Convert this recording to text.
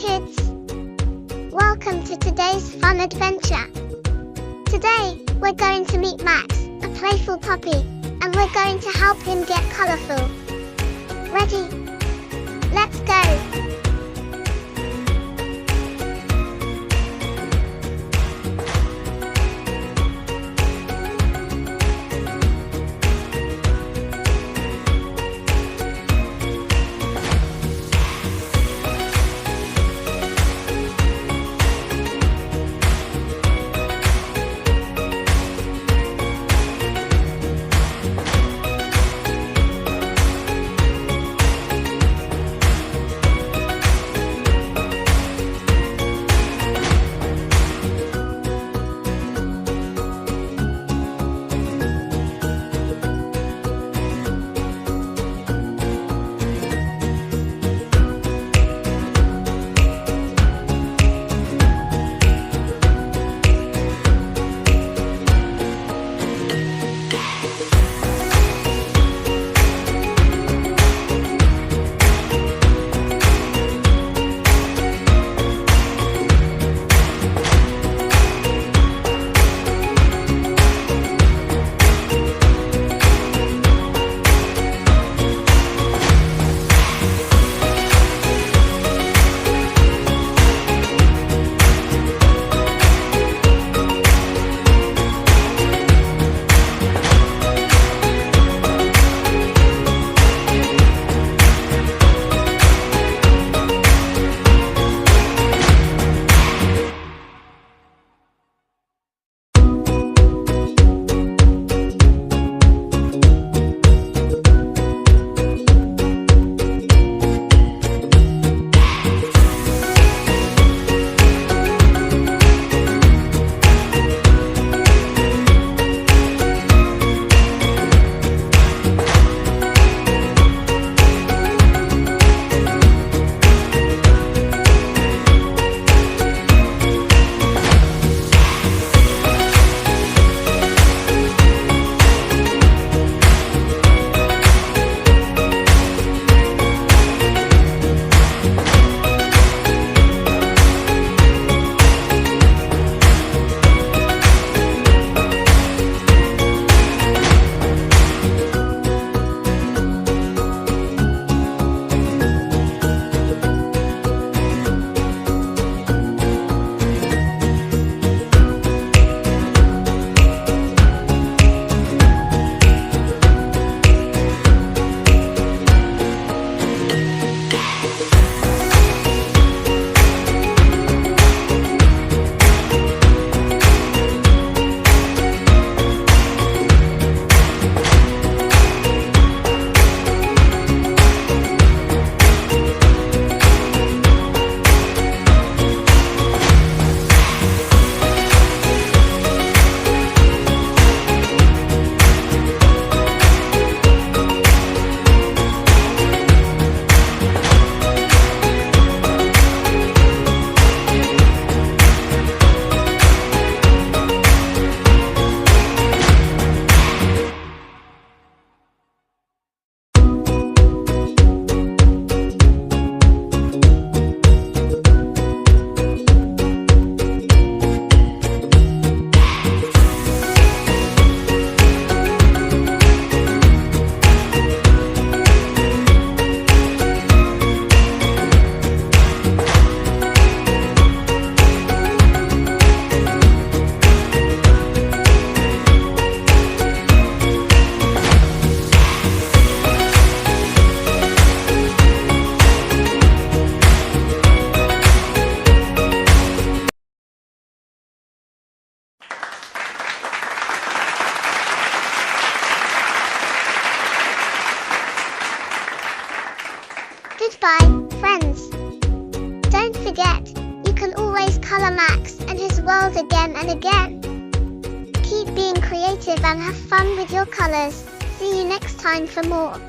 kids! Welcome to today's fun adventure. Today, we're going to meet Max, a playful puppy, and we're going to help him get colorful. Ready? Let's go! Goodbye, friends. Don't forget, you can always color Max and his world again and again. Keep being creative and have fun with your colors. See you next time for more.